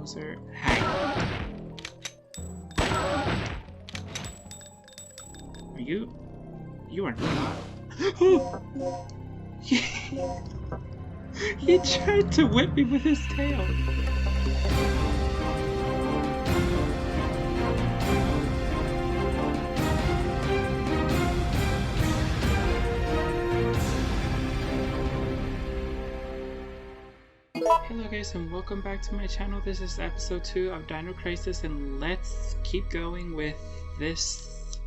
closer. Hi. Are you? You are not. He tried to whip me with his tail. Hello guys and welcome back to my channel. This is episode 2 of Dino Crisis, and let's keep going with this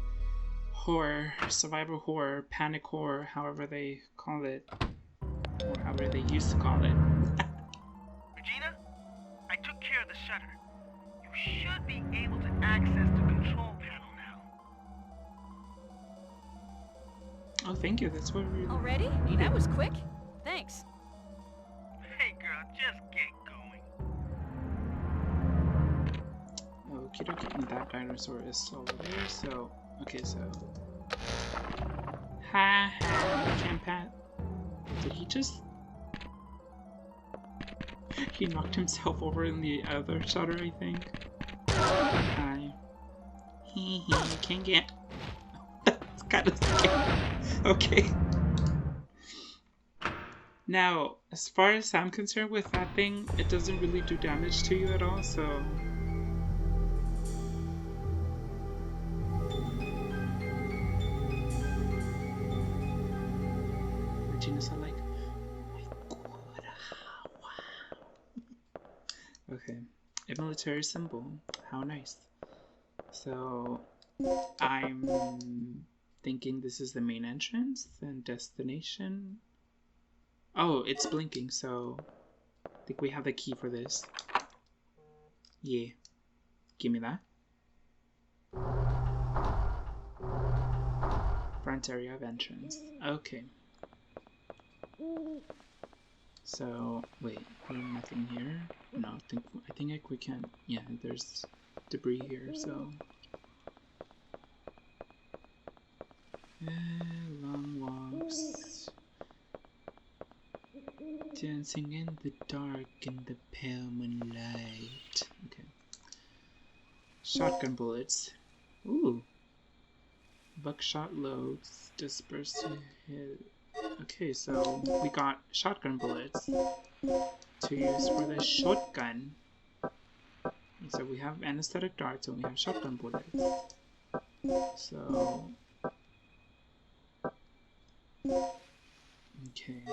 horror, survival horror, panic horror, however they call it, or however they used to call it. Regina, I took care of the shutter. You should be able to access the control panel now. Oh, thank you. That's what we already needed. That was quick. Thanks. Hey girl, just get going. Okie dokie, and that dinosaur is over there, so... Okay, so... Ha ha, can't pat. Did he just... He knocked himself over in the other shutter, I think. Hi. Hee hee, can't get... That's kind of scary. Okay. Now, as far as I'm concerned with that thing, it doesn't really do damage to you at all, so... Regina's all like, oh my god, wow. Okay, a military symbol, how nice. So, I'm thinking this is the main entrance and destination. Oh, it's blinking, so I think we have the key for this. Yeah. Give me that. Front area of entrance. Okay. So, wait, nothing here? No, I think we can. Yeah, there's debris here, so. Long walks. Dancing in the dark in the pale moonlight. Okay. Shotgun bullets. Ooh. Buckshot loads. Disperse to hit. Okay, so we got shotgun bullets to use for the shotgun. And so we have anesthetic darts and we have shotgun bullets. So. Okay.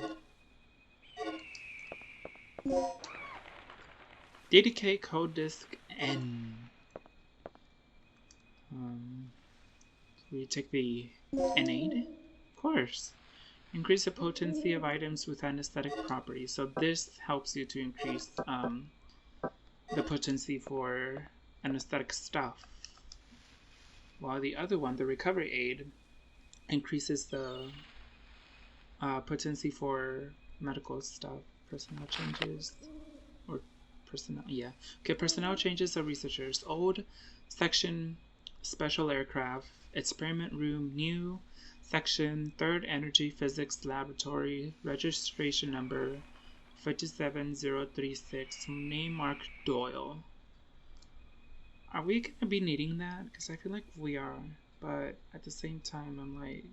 DDK code disk N. We take the N8? Of course. Increase the potency of items with anesthetic properties. So this helps you to increase the potency for anesthetic stuff. While the other one, the recovery aid, increases the potency for medical stuff. Personnel changes, or personnel, yeah. Okay, personnel changes of researchers. Old section, special aircraft, experiment room, new section, 3rd energy physics laboratory, registration number 57036, name Mark Doyle. Are we gonna be needing that? Because I feel like we are, but at the same time, I'm like,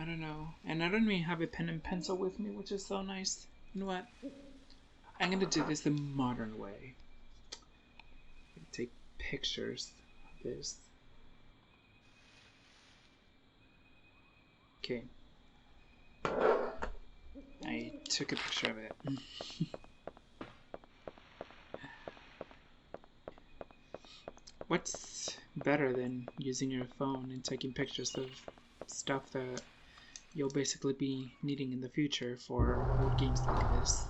I don't know. And I don't even have a pen and pencil with me, which is so nice. You know what? I'm gonna do this the modern way. Take pictures of this. Okay. I took a picture of it. What's better than using your phone and taking pictures of stuff that you'll basically be needing in the future for old games like this?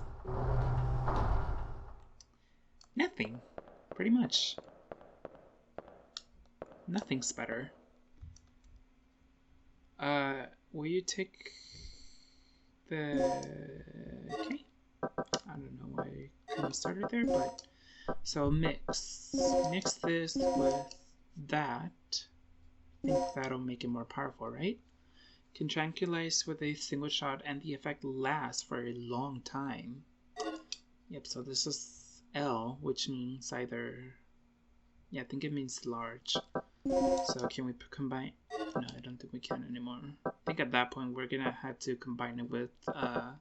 Nothing, pretty much. Nothing's better. Will you take the... Okay. I don't know why I couldn't start it there, but... So mix this with that. I think that'll make it more powerful, right? Can tranquilize with a single shot and the effect lasts for a long time. Yep, so this is L, which means either... Yeah, I think it means large. So can we combine... No, I don't think we can anymore. I think at that point we're gonna have to combine it with... I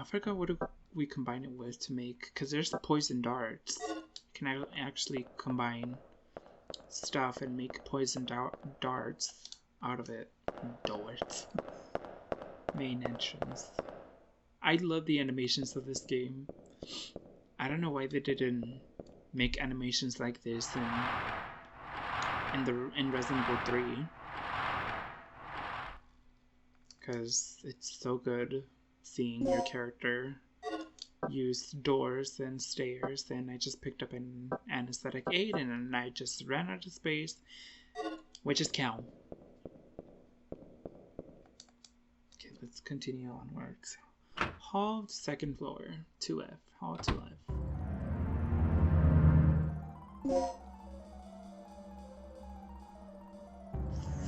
forgot what we combine it with to make... Because there's poison darts. Can I actually combine stuff and make poison darts out of it? Darts. Main entrance. I love the animations of this game. I don't know why they didn't make animations like this in Resident Evil 3. Because it's so good seeing your character use doors and stairs, and I just picked up an anesthetic aid and then I just ran out of space, which is cow. Okay, let's continue onwards. Hall, second floor, 2F, Hall 2F.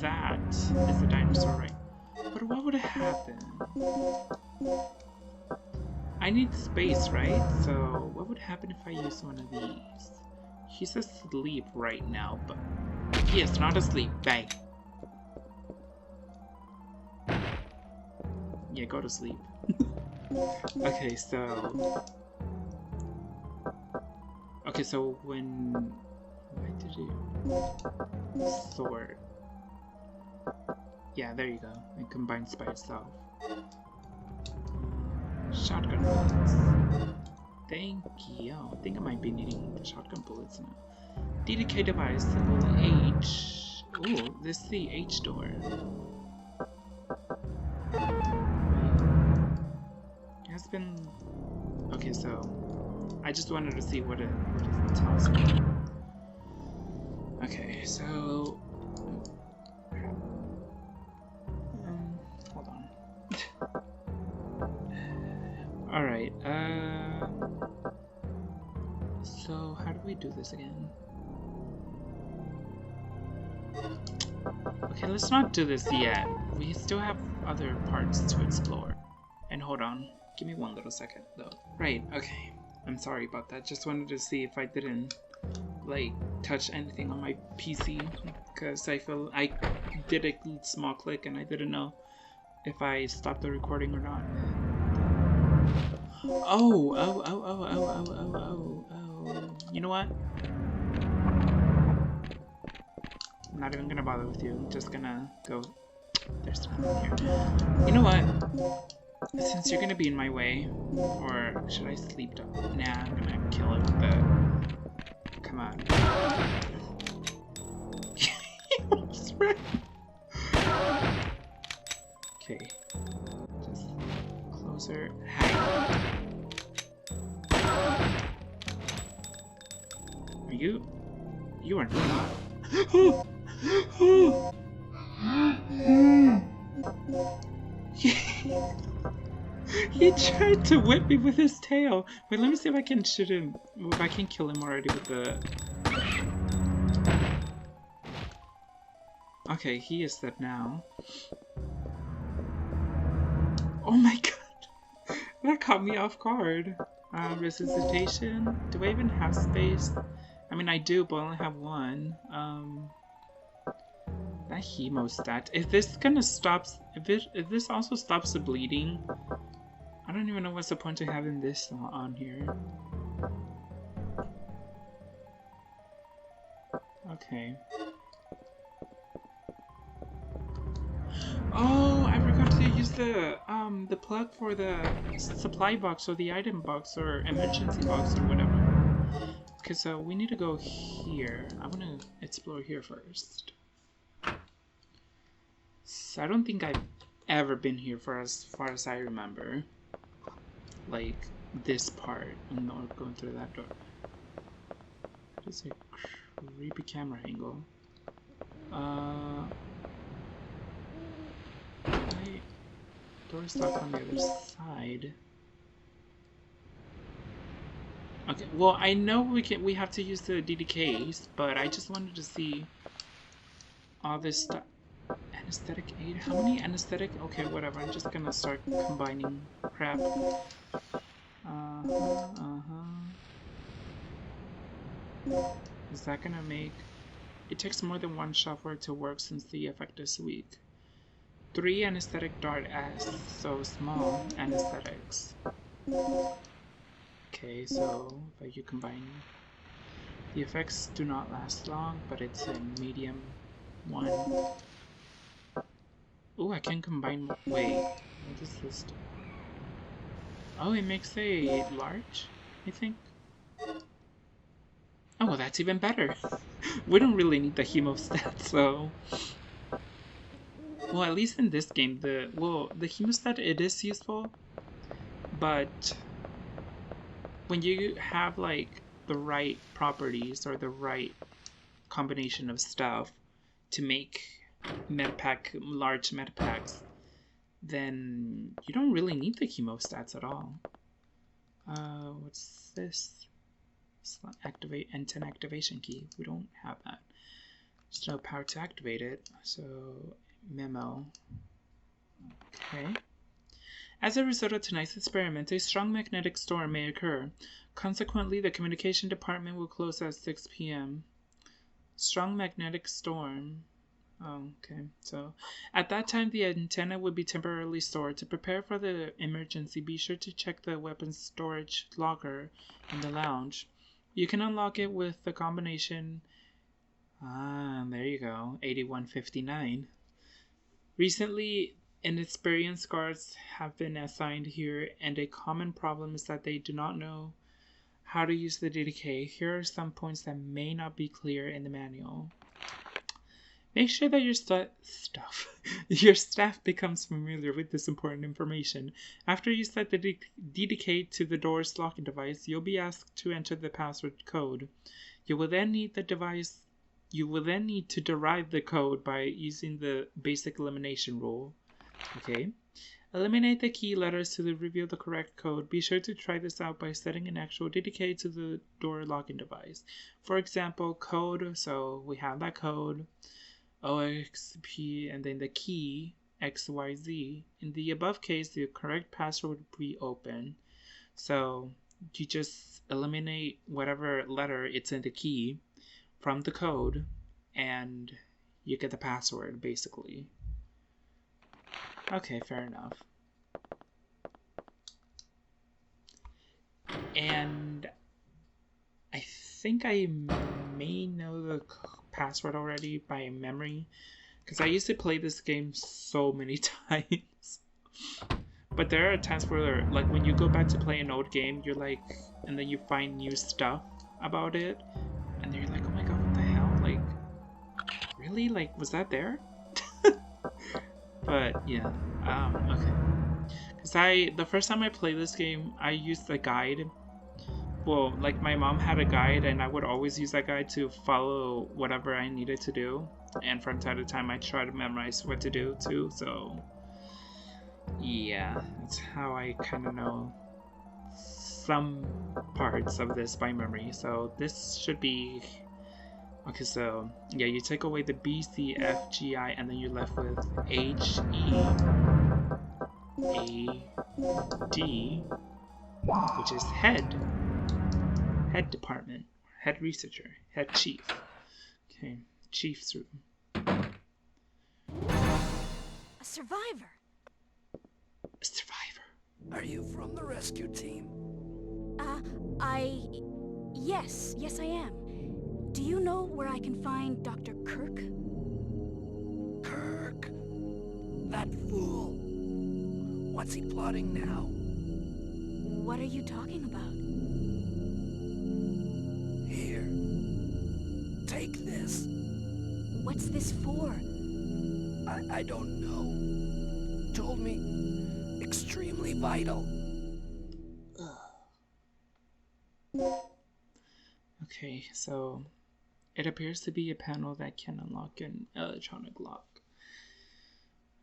That is the dinosaur, right? But what would happen? I need space, right? So what would happen if I use one of these? He's asleep right now, but he is not asleep. Bang. Yeah, go to sleep. Okay, so... Okay, so when... What did you... Sword. Yeah, there you go. It combines by itself. Shotgun bullets. Thank you. I think I might be needing the shotgun bullets now. DDK device, symbol H. Ooh, this is the H door. It has been... Okay, so... I just wanted to see what it tells me. Okay, so... Hold on. Alright, so how do we do this again? Okay, let's not do this yet. We still have other parts to explore. And hold on, give me one little second though. Right, okay. I'm sorry about that. Just wanted to see if I didn't, like, touch anything on my PC. Because I feel I did a small click and I didn't know if I stopped the recording or not. Oh. You know what? I'm not even gonna bother with you. I'm just gonna go. There's nothing here. You know what? Since you're gonna be in my way, or should I sleep down? Nah, I'm gonna kill it with the... Come on. That's right. Okay. Just closer. Are you? You are not. He tried to whip me with his tail. Wait, let me see if I can shoot him. If I can kill him already with the... Okay, he is dead now. Oh my god. That caught me off guard. Resuscitation. Do I even have space? I mean, I do, but I only have one. That hemostat. If this gonna stops, if this also stops the bleeding, I don't even know what's the point of having this on here. Okay. Oh, I forgot to use the plug for the supply box or the item box or emergency box or whatever. Okay, so we need to go here. I want to explore here first. So I don't think I've ever been here for as far as I remember. Like this part, and not going through that door. It's a creepy camera angle. Door's locked on the other side. Okay, well I know we have to use the DDKs, but I just wanted to see all this stuff. Anesthetic aid? How many anesthetic? Okay, whatever. I'm just gonna start combining crap. Is that gonna make... It takes more than one shot for it to work since the effect is weak. 3 anesthetic dart S, so small anesthetics. Okay, so if you combine... The effects do not last long, but it's in medium 1. Oh, I can combine... Wait, what does this do? Oh, it makes a large, I think. Oh, well, that's even better. We don't really need the hemostat, so... Well, at least in this game, the hemostat, it is useful, but when you have, like, the right properties or the right combination of stuff to make large metapacks, then you don't really need the hemostats at all. What's this? Activate N10 activation key. We don't have that. There's no power to activate it, so memo. Okay. As a result of tonight's experiment, a strong magnetic storm may occur. Consequently, the communication department will close at 6 p.m. Strong magnetic storm. Oh, okay. So, at that time, the antenna would be temporarily stored. To prepare for the emergency, be sure to check the weapons storage locker in the lounge. You can unlock it with the combination... there you go. 8159. Recently, inexperienced guards have been assigned here, and a common problem is that they do not know how to use the DDK. Here are some points that may not be clear in the manual. Make sure that your staff becomes familiar with this important information. After you set the DDK to the door's locking device, you'll be asked to enter the password code. You will then need to derive the code by using the basic elimination rule. Okay. Eliminate the key letters to reveal the correct code. Be sure to try this out by setting an actual DDK to the door locking device. For example, code, so we have that code, OXP, and then the key, XYZ. In the above case, the correct password would be open. So you just eliminate whatever letter it's in the key from the code, and you get the password, basically. Okay, fair enough. And I think I may know the password already by memory, because I used to play this game so many times. But there are times where, like, when you go back to play an old game, you're like, and then you find new stuff about it, and then you're like, oh my god, what the hell? Like, really? Like, was that there? But yeah, okay. Because the first time I played this game, I used the guide. Well, like, my mom had a guide, and I would always use that guide to follow whatever I needed to do. And from time to time, I try to memorize what to do too. So yeah, that's how I kind of know some parts of this by memory. So this should be... Okay, so yeah, you take away the B, C, F, G, I, and then you're left with H, E, A, D, which is head department, head researcher, head chief. Okay, chief's room. A survivor. A survivor. Are you from the rescue team? Yes, I am. Do you know where I can find Dr. Kirk? Kirk? That fool. What's he plotting now? What are you talking about? Here. Take this. What's this for? I don't know. Told me extremely vital. Okay, so it appears to be a panel that can unlock an electronic lock.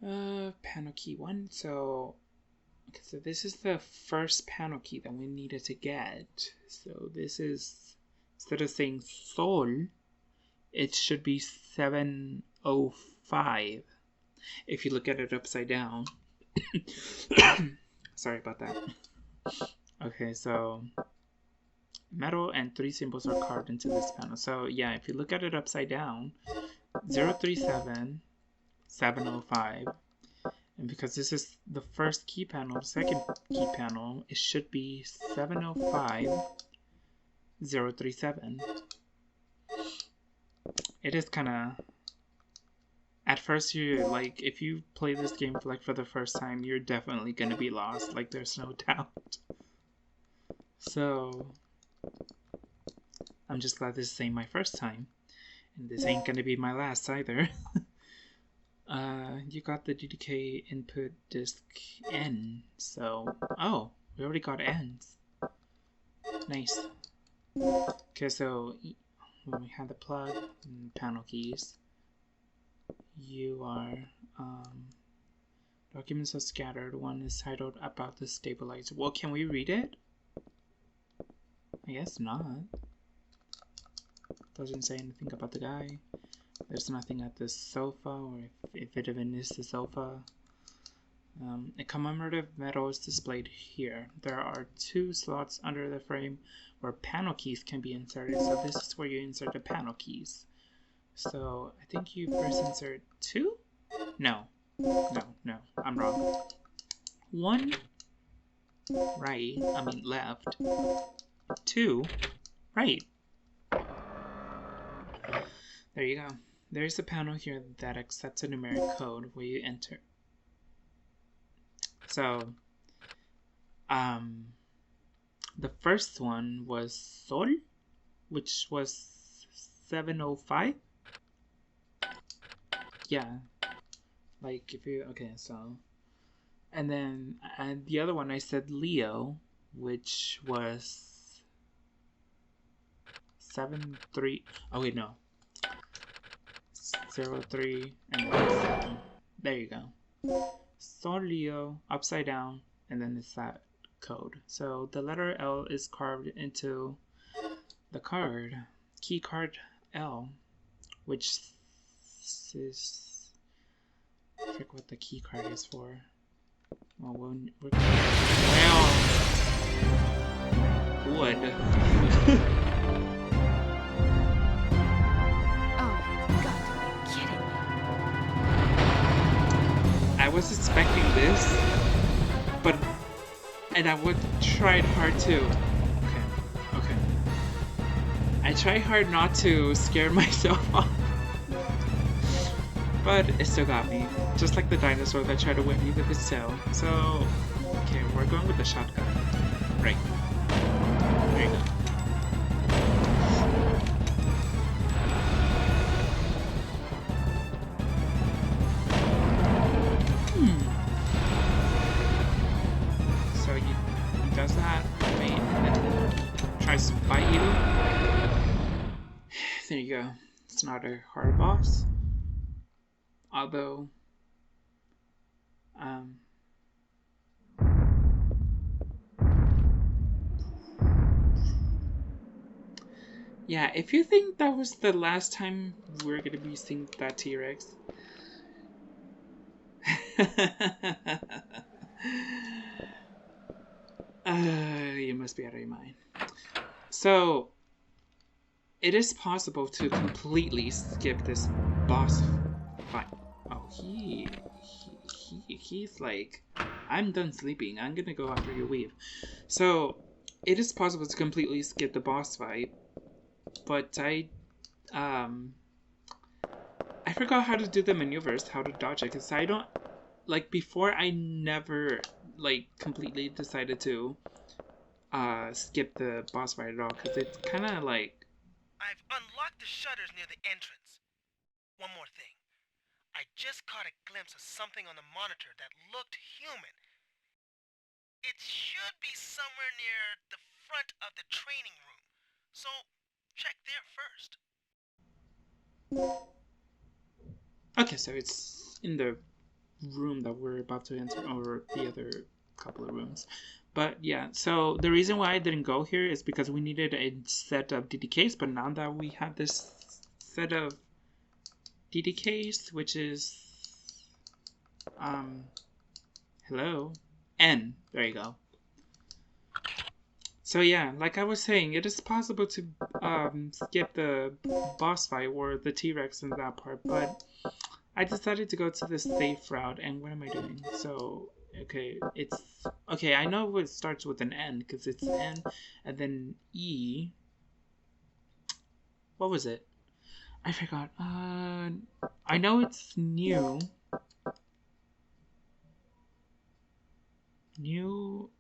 Panel key 1. So this is the first panel key that we needed to get. So this is, instead of saying Sol, it should be 705 if you look at it upside down. Sorry about that. Okay, so metal, and 3 symbols are carved into this panel. So yeah, if you look at it upside down, 037, 705, and because this is the first key panel, the second key panel, it should be 705, 037. It is kind of, at first you're like, if you play this game for the first time, you're definitely gonna be lost, like there's no doubt. So I'm just glad this ain't my first time, and this ain't gonna be my last either. You got the DDK input disk N, so oh, we already got N's. Nice. Okay, so when we have the plug and panel keys, you are documents are scattered. One is titled about the stabilizer. Well, can we read it? I guess not. Doesn't say anything about the guy. There's nothing at the sofa, or if it even is the sofa. A commemorative medal is displayed here. There are 2 slots under the frame where panel keys can be inserted. So this is where you insert the panel keys. So I think you first insert 2? No, I'm wrong. 1 right, I mean left. 2 right. There you go. There's a panel here that accepts a numeric code where you enter. So, the first one was Sol, which was 705. Yeah, like if you, okay, so, and then the other one I said Leo, which was 73. Oh wait, no. 03 and then 7. There you go. Sol Leo upside down, and then it's that code. So the letter L is carved into the card, key card L, which is, I forget what the key card is for. Well, we're wood. I was expecting this, and I would tried hard too. Okay. I try hard not to scare myself off, but it still got me. Just like the dinosaur that tried to whip me with his tail. So, okay, we're going with the shotgun. Right. There you go. So he does that, wait, and then tries to bite you. There you go. It's not a hard boss. Although, yeah, if you think that was the last time we're gonna be seeing that T-Rex, you must be out of your mind. So, it is possible to completely skip this boss fight. Oh, he's like, I'm done sleeping. I'm gonna go after your weave. So, it is possible to completely skip the boss fight, but I forgot how to do the maneuvers, how to dodge it, because I don't, like, before I never, like, completely decided to skip the boss fight at all, because it's kind of like... I've unlocked the shutters near the entrance. One more thing. I just caught a glimpse of something on the monitor that looked human. It should be somewhere near the front of the training room. So, check there first. Okay, so it's in the room that we're about to enter, or the other couple of rooms. But yeah, so the reason why I didn't go here is because we needed a set of DDKs, but now that we have this set of DDKs, which is hello, N, there you go. So yeah, like I was saying, it is possible to skip the boss fight or the T-Rex in that part, but I decided to go to the safe route. And what am I doing? So okay, it's okay. I know it starts with an N because it's N, and then E. What was it? I forgot. I know it's new. New.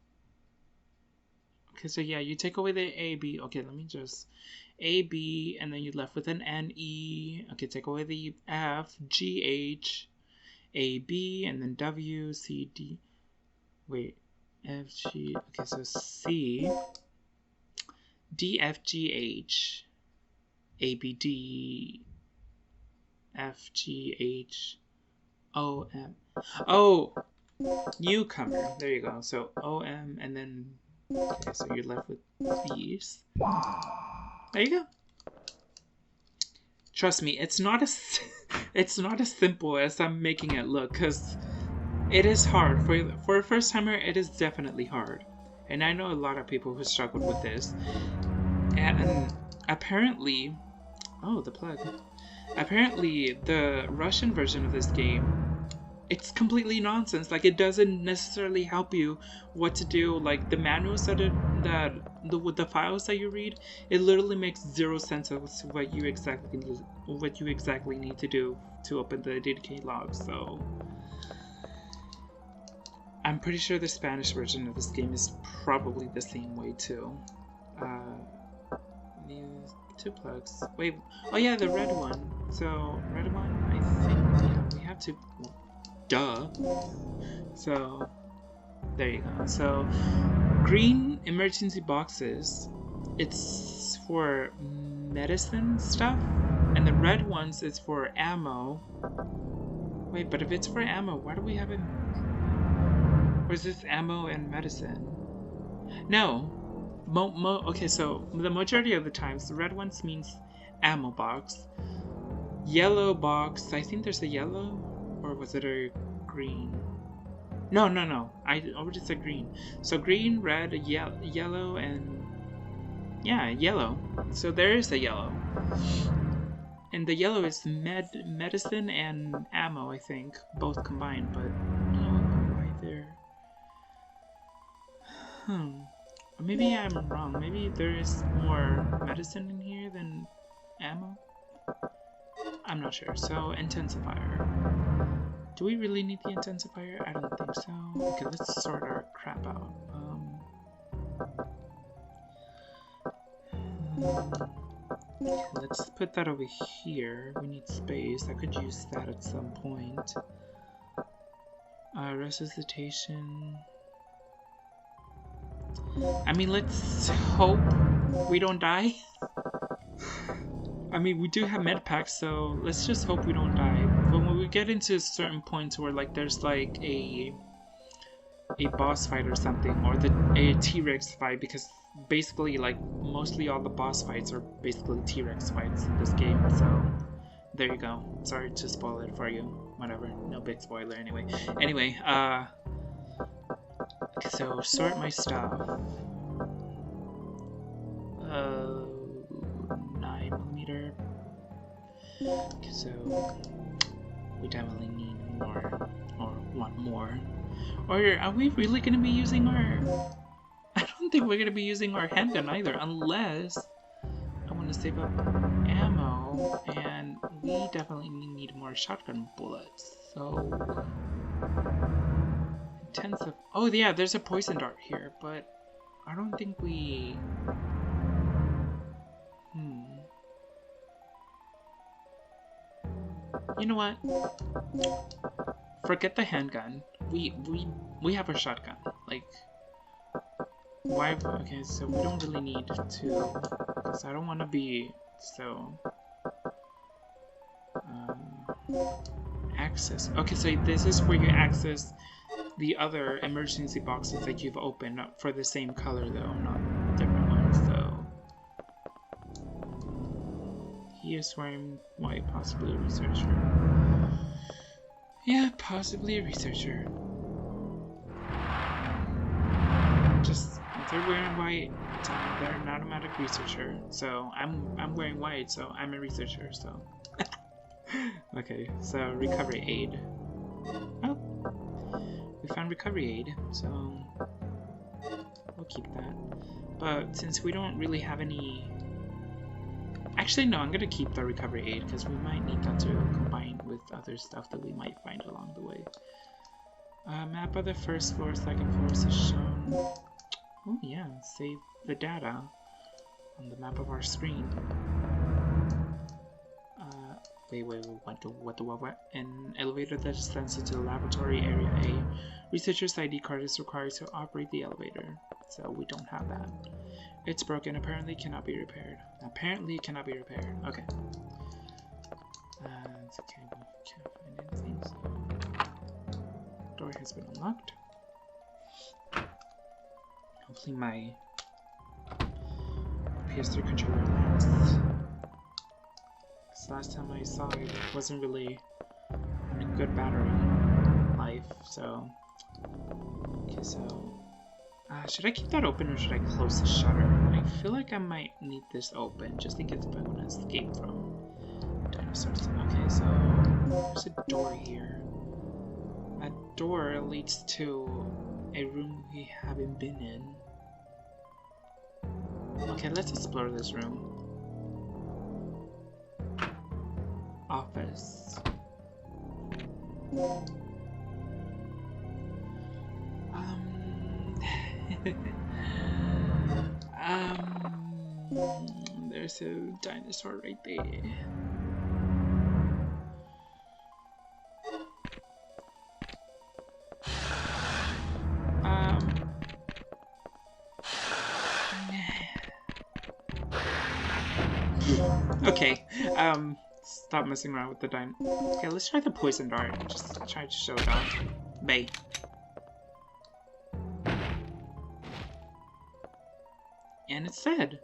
Okay, so yeah, you take away the A, B. Okay, let me just A, B, and then you're left with an N, E. Okay, take away the F, G, H, A, B, and then W, C, D. Wait, F, G. Okay, so C, D, F, G, H, A, B, D, F, G, H, O, M. Oh, newcomer. There you go. So O, M, and then. Okay, so you're left with these. There you go. Trust me, it's not as simple as I'm making it look, because it is hard. For a first timer, it is definitely hard. And I know a lot of people who struggled with this. And apparently, oh, the plug. Apparently, the Russian version of this game, it's completely nonsense. Like, it doesn't necessarily help you what to do. Like, the manuals with the files that you read, it literally makes zero sense of what you exactly need to do to open the DDK log. So I'm pretty sure the Spanish version of this game is probably the same way too. These two plugs. Wait, oh yeah, the red one. So red one, I think we have to. Duh. So there you go. So green emergency boxes, it's for medicine stuff, and the red ones is for ammo. Wait, but if it's for ammo, why do we have it? Or is this ammo and medicine? No. Okay, so the majority of the times, the red ones means ammo box. Yellow box, I think there's a yellow. Or was it a green? No. I already said green. So green, red, yellow, and yeah, yellow. So there is a yellow. And the yellow is medicine and ammo, I think, both combined. But I don't know why they're. Or maybe I'm wrong. Maybe there is more medicine in here than ammo. I'm not sure. So intensifier. Do we really need the intensifier? I don't think so. Okay, let's sort our crap out. Let's put that over here. We need space. I could use that at some point. Resuscitation. I mean, let's hope we don't die. I mean, we do have med packs, so let's just hope we don't die. But when we get into certain points where, like, there's like a boss fight or something, or a T-Rex fight, because basically, like, mostly all the boss fights are basically T-Rex fights in this game. So there you go. Sorry to spoil it for you. Whatever. No big spoiler anyway. Anyway, so sort my stuff. 9mm. Okay, so we definitely need more, or want more. Or are we really gonna be using our? I don't think we're gonna be using our handgun either, unless I want to save up ammo, and we definitely need more shotgun bullets. So intensive. Oh yeah, there's a poison dart here, but I don't think we. You know what? Forget the handgun. We have a shotgun. Like, why? Okay, so we don't really need to, because I don't want to be so. Access. Okay, so this is where you access the other emergency boxes that you've opened up for the same color, though, not different ones. So. He is wearing white, possibly a researcher. Yeah, possibly a researcher. Just they're wearing white, they're an automatic researcher. So I'm wearing white, so I'm a researcher. So okay, so recovery aid. Oh, we found recovery aid, so we'll keep that. But since we don't really have any... Actually, no, I'm gonna keep the recovery aid because we might need that to combine with other stuff that we might find along the way. Map of the first floor, second floors is shown. Oh yeah, save the data on the map of our screen. Wait, what? An elevator that descends into the laboratory area A. Researcher's ID card is required to operate the elevator, so we don't have that. It's broken, apparently cannot be repaired. Apparently it cannot be repaired. Okay. It's okay, we can't find anything, so... Door has been unlocked. Hopefully my PS3 controller lasts. Last time I saw it wasn't really a good battery life, so okay, so should I keep that open or should I close the shutter? I feel like I might need this open just in case if I want to escape from dinosaurs. Okay, so there's a door here. That door leads to a room we haven't been in. Okay, let's explore this room. Office. There's a dinosaur right there. Okay, stop messing around with the dino. Okay, let's try the poison dart. Just try to show it off. Bay. And it's dead.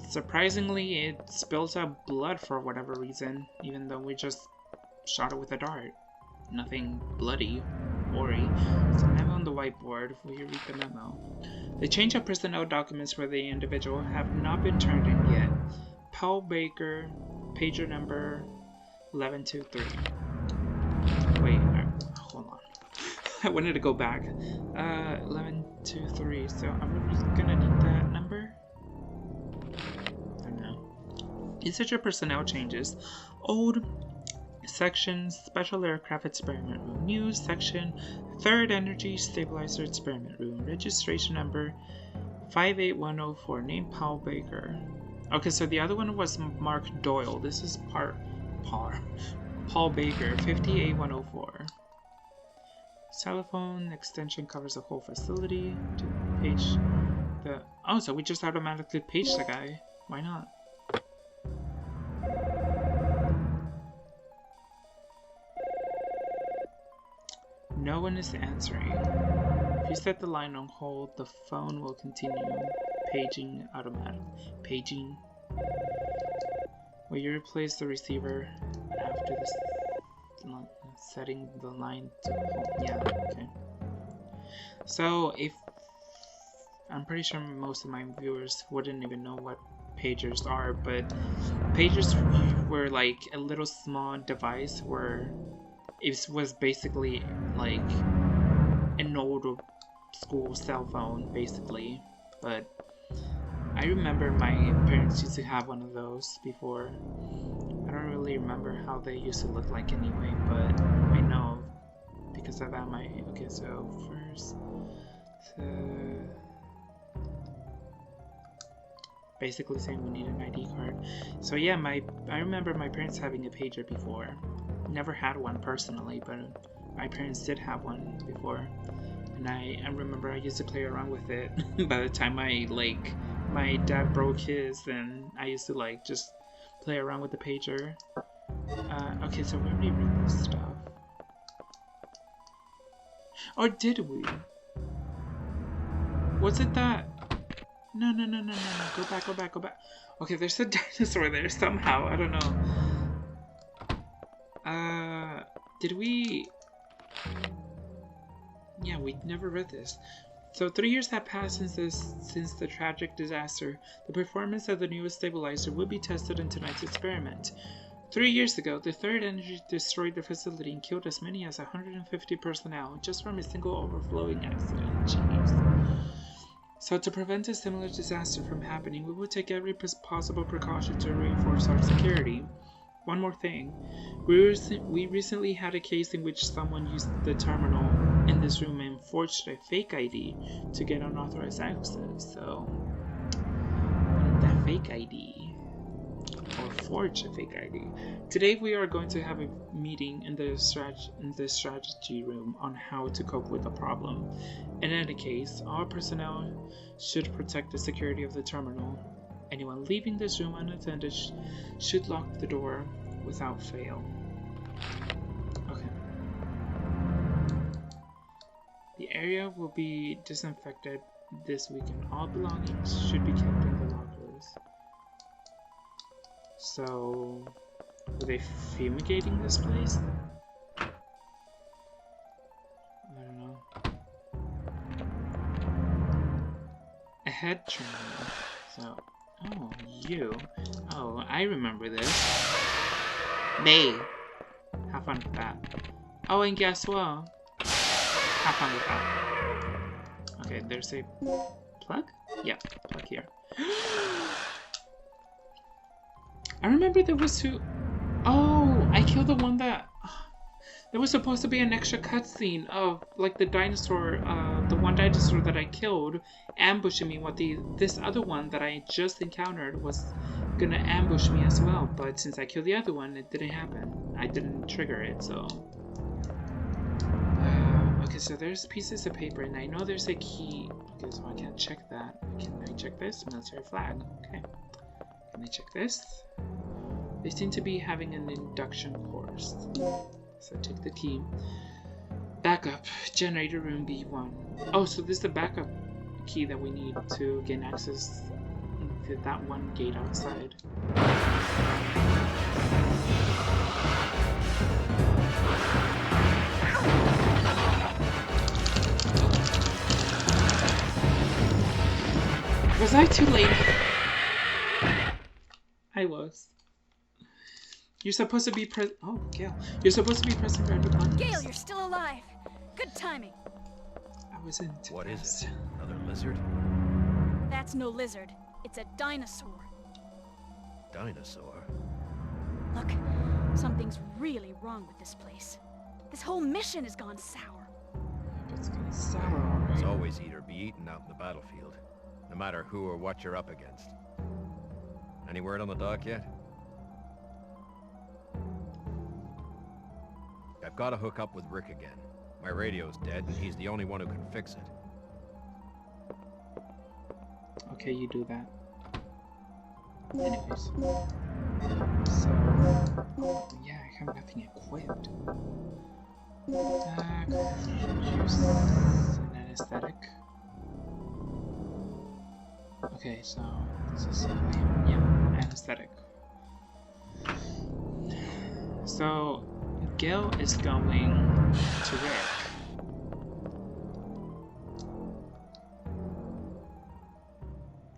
Surprisingly, it spills out blood for whatever reason, even though we just shot it with a dart. Nothing bloody, gory. There's a memo on the whiteboard. Will you read the memo? The change of personnel documents for the individual have not been turned in yet. Paul Baker, pager number 1123. Wait, hold on. I wanted to go back. 1123. So I'm just gonna need that number. I don't know. Researcher personnel changes. Old section, special aircraft experiment room. New section, third energy stabilizer experiment room. Registration number 58104. Name Paul Baker. Okay, so the other one was Mark Doyle. This is Paul Baker, 58104. Telephone extension covers the whole facility. To page the... Oh, so we just automatically page the guy. Why not? No one is answering. If you set the line on hold, the phone will continue paging automatic. Paging. Will you replace the receiver after this? Setting the line to hold. Yeah, okay. So if I'm pretty sure most of my viewers wouldn't even know what pagers are, but pagers were like a little small device where it was basically like an old school cell phone, basically. But I remember my parents used to have one of those before. I don't really remember how they used to look like anyway, but I know because of that my... Okay, so first... basically saying we need an ID card. So yeah, I remember my parents having a pager before. Never had one personally, but my parents did have one before. And I remember I used to play around with it. By the time my dad broke his, then I used to just play around with the pager. Okay, so we already read this stuff. Or did we? Was it that? No. Go back. Okay, there's a dinosaur there somehow. I don't know. Did we... Yeah, we never read this. So 3 years have passed since the tragic disaster. The performance of the newest stabilizer will be tested in tonight's experiment. 3 years ago, the third energy destroyed the facility and killed as many as 150 personnel just from a single overflowing accident. Jeez. So to prevent a similar disaster from happening, we will take every possible precaution to reinforce our security. One more thing. We recently had a case in which someone used the terminal in this room and forged a fake ID to get unauthorized access. So, that fake ID, or forge a fake ID. Today we are going to have a meeting in the strategy room on how to cope with the problem. In any case, all personnel should protect the security of the terminal. Anyone leaving this room unattended should lock the door without fail. Okay. The area will be disinfected this weekend. All belongings should be kept in the lockers. So, were they fumigating this place? I don't know. A head terminal. So, oh, you. Oh, I remember this. May. Have fun with that. Oh, and guess what? Have fun with that. Okay, there's a plug? Yeah, plug here. I remember there was two. Oh, I killed the one that. There was supposed to be an extra cutscene of like the dinosaur, the one dinosaur that I killed, ambushing me. What this other one that I just encountered was gonna ambush me as well. But since I killed the other one, it didn't happen. I didn't trigger it, so. Okay, so there's pieces of paper, and I know there's a key. Okay, so I can't check that. Can I check this? Military flag. Okay. Can I check this? They seem to be having an induction course. So take the key. Backup. Generator room B1. Oh, so this is the backup key that we need to gain access to that one gate outside. Was I too late? I was. You're supposed to be oh, Gale. You're supposed to be pressing random buttons. Gale, you're still alive. Good timing. I was in too What is fast. it? Another lizard? That's no lizard. It's a dinosaur. Dinosaur? Look, something's really wrong with this place. This whole mission has gone sour. It's gonna sour, alright. It's always eat or be eaten out in the battlefield, no matter who or what you're up against. Any word on the dock yet? I've got to hook up with Rick again. My radio's dead, and he's the only one who can fix it. Okay, you do that. Anyways. So, yeah, I have nothing equipped. Use an anesthetic. Okay, so this is yeah, anesthetic. So Gale is going to Rick.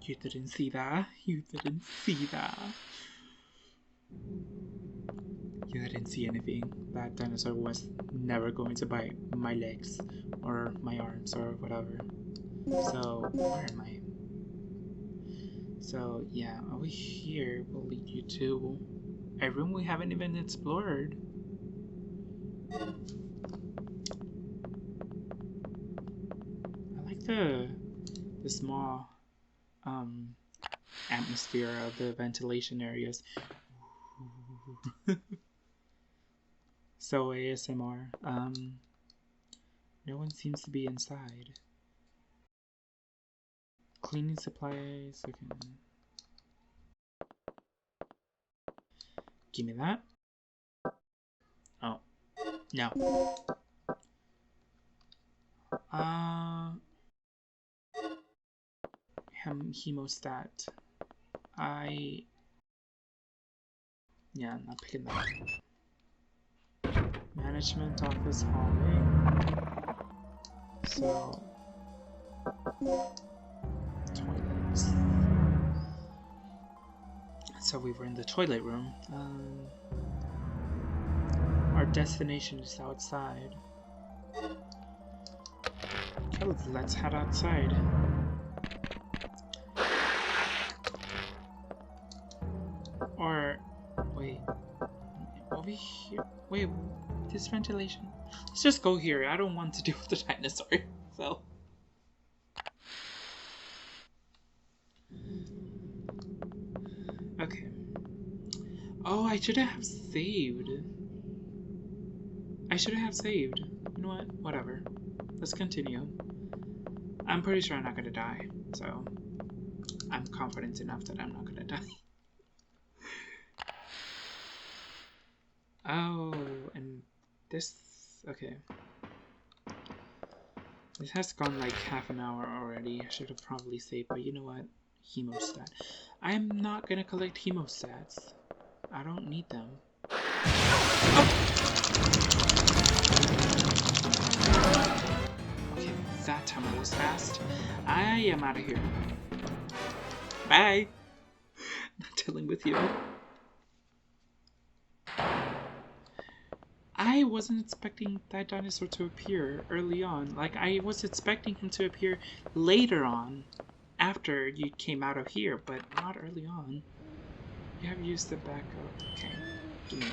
You didn't see that. You didn't see that. You didn't see anything. That dinosaur was never going to bite my legs or my arms or whatever. So where am I? So yeah, over here will lead you to a room we haven't even explored. I like the small atmosphere of the ventilation areas. So ASMR. No one seems to be inside. Cleaning supplies. Okay. Give me that. Oh. No. Hemostat. Yeah, I'm not picking that up. Management office hallway. So Toilets. So we were in the toilet room. Our destination is outside. Okay, let's head outside. Or, wait. Over here? Wait, this ventilation? Let's just go here. I don't want to deal with the dinosaur, so. Okay. Oh, I should have saved. You know what? Whatever. Let's continue. I'm pretty sure I'm not gonna die, so I'm confident enough that I'm not gonna die. Oh, and this... okay. This has gone like half an hour already. I should have probably saved, but you know what? Hemostat. I'm not gonna collect hemostats. I don't need them. Okay, that time I was fast. I am out of here. Bye! Not dealing with you. I wasn't expecting that dinosaur to appear early on. Like, I was expecting him to appear later on, after you came out of here, but not early on. You have used the backup. Okay, give me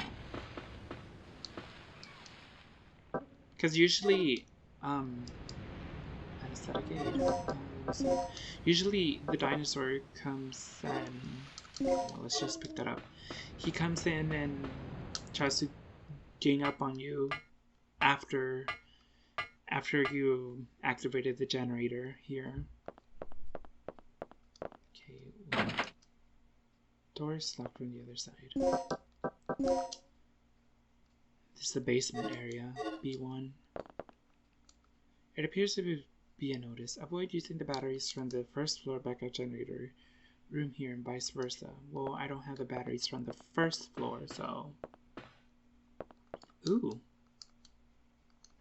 that. Because usually, anesthetic aid. Let me see. Usually the dinosaur comes and... well, let's just pick that up. He comes in and tries to gang up on you after you activated the generator here. Okay, door is locked from the other side. This is the basement area, B1. It appears to be a notice. Avoid using the batteries from the first floor backup generator room here and vice versa. Well, I don't have the batteries from the first floor, so... ooh.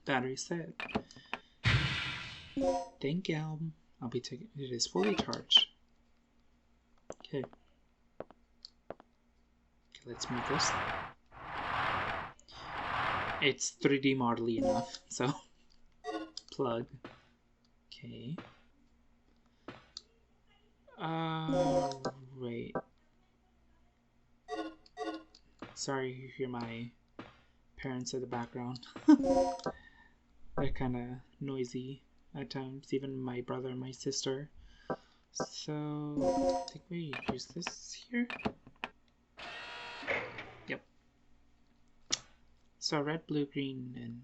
Battery set. Thank you. I'll be taking... it is fully charged. Okay. Okay, let's move this. It's 3D modelly enough, so... plug. Okay. Right. Sorry you hear my parents in the background. They're kind of noisy at times, even my brother and my sister. So, I think we use this here. Yep. So red, blue, green, and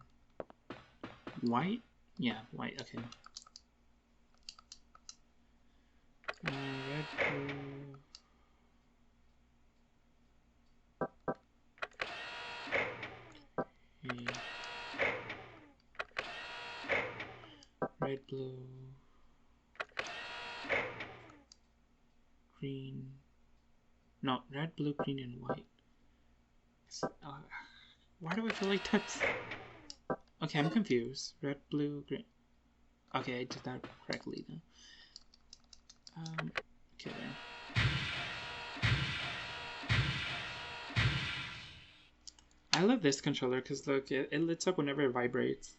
white? Yeah, white, okay. Red, blue... okay. Red, blue... green... no, red, blue, green, and white. Why do I feel like that's... okay, I'm confused. Red, blue, green... okay, I did that correctly now. Okay then. I love this controller because look, it lights up whenever it vibrates.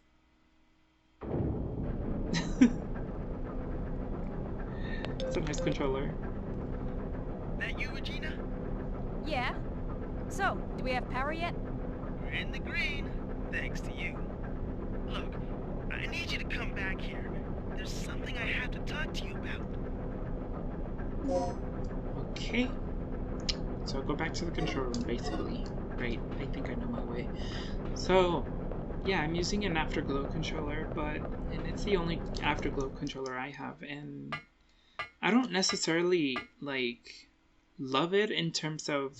It's a nice controller. That you, Regina? Yeah? So, do we have power yet? We're in the green, thanks to you. Look, I need you to come back here. There's something I have to talk to you about. Okay. So I'll go back to the control room, basically. Right, I think I know my way. So, yeah, I'm using an Afterglow controller, and it's the only Afterglow controller I have, and I don't necessarily, like, love it in terms of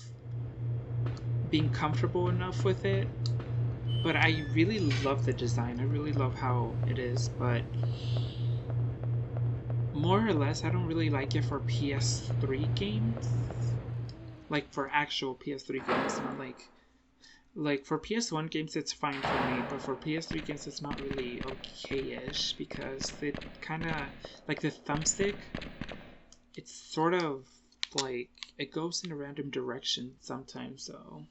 being comfortable enough with it, but I really love the design. I really love how it is, but more or less, I don't really like it for PS3 games. Like, for actual PS3 games, not like Like, for PS1 games, it's fine for me, but for PS3 games, it's not really okay-ish, because it kind of, like, the thumbstick, it's sort of, like, it goes in a random direction sometimes, so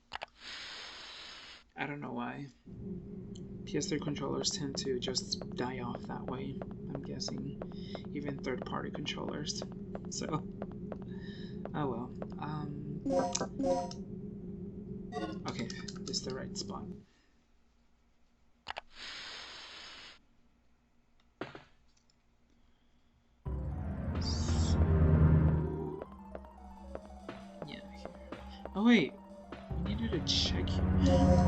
I don't know why. PS3 controllers tend to just die off that way, I'm guessing. Even third-party controllers. So, oh well. Okay, this is the right spot. So, yeah, here. Oh wait, we needed to check here.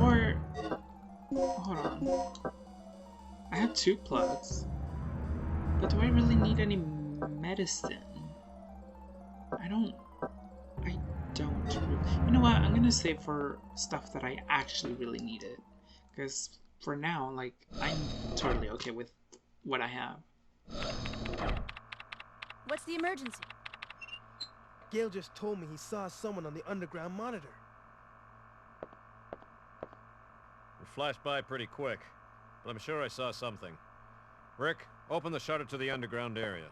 Or, hold on. I have 2 plugs. But do I really need any medicine? I don't. You know what? I'm gonna save for stuff that I actually really needed. Because for now, like, I'm totally okay with what I have. What's the emergency? Gale just told me he saw someone on the underground monitor. It flashed by pretty quick, but I'm sure I saw something. Rick, open the shutter to the underground area.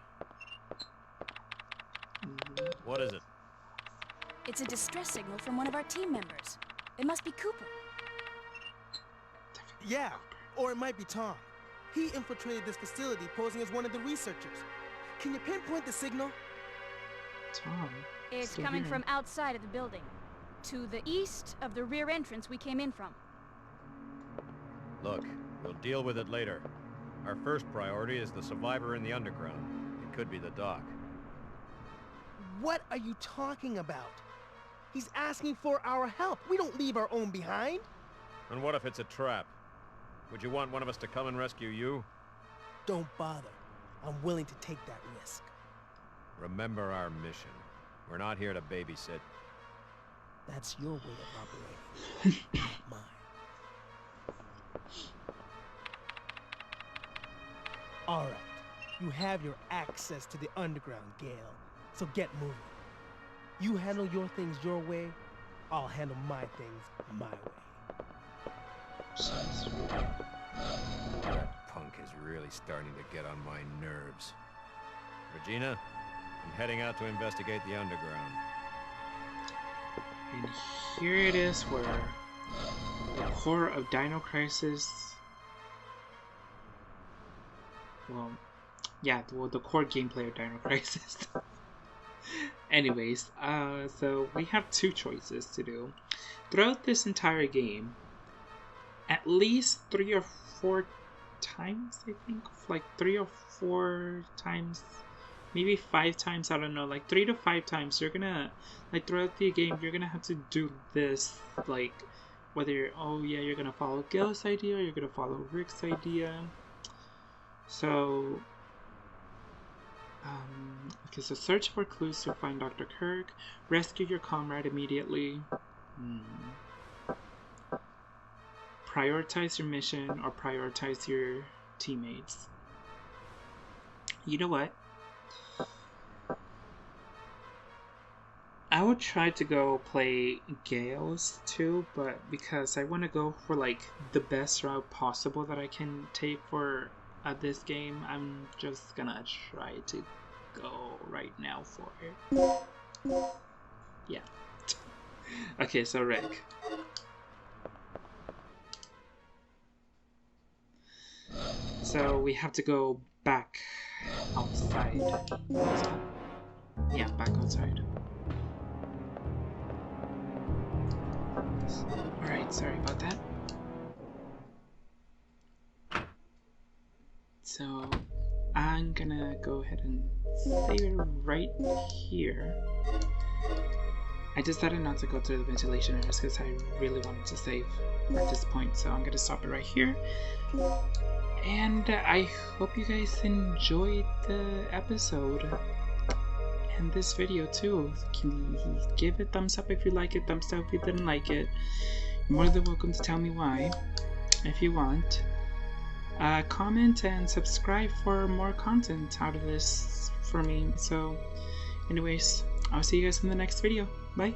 What is it? It's a distress signal from one of our team members. It must be Cooper. Yeah, or it might be Tom. He infiltrated this facility posing as one of the researchers. Can you pinpoint the signal? Tom. It's still coming here. from outside of the building, to the east of the rear entrance we came in from. Look, we'll deal with it later. Our first priority is the survivor in the underground. It could be the doc. What are you talking about? He's asking for our help. We don't leave our own behind. And what if it's a trap? Would you want one of us to come and rescue you? Don't bother. I'm willing to take that risk. Remember our mission. We're not here to babysit. That's your way of operating, not mine. All right. You have your access to the underground, Gale. So get moving. You handle your things your way, I'll handle my things my way. That punk is really starting to get on my nerves. Regina, I'm heading out to investigate the underground. And here it is where the core of Dino Crisis. Well, yeah, the core gameplay of Dino Crisis. Anyways, so we have 2 choices to do. Throughout this entire game, at least 3 or 4 times, I think, like 3 or 4 times, maybe 5 times, I don't know, like 3 to 5 times, you're gonna, like, throughout the game, you're gonna have to do this, like, whether you're, oh yeah, you're gonna follow Gale's idea, or you're gonna follow Rick's idea. So, okay, so search for clues to find Dr. Kirk, rescue your comrade immediately, prioritize your mission, or prioritize your teammates. You know what? I would try to go play Gale's too, but because I want to go for like the best route possible that I can take for this game, I'm just gonna try to go right now for it. Yeah. Okay, so Rick. So we have to go back outside. Yeah, back outside. Alright, sorry about that. So I'm gonna go ahead and save it right here. I decided not to go through the ventilation areas because I really wanted to save at this point, so I'm gonna stop it right here. And I hope you guys enjoyed the episode and this video too. Give it a thumbs up if you like it, thumbs down if you didn't like it. You're more than welcome to tell me why if you want. Comment and subscribe for more content out of this for me. So anyways, I'll see you guys in the next video. Bye.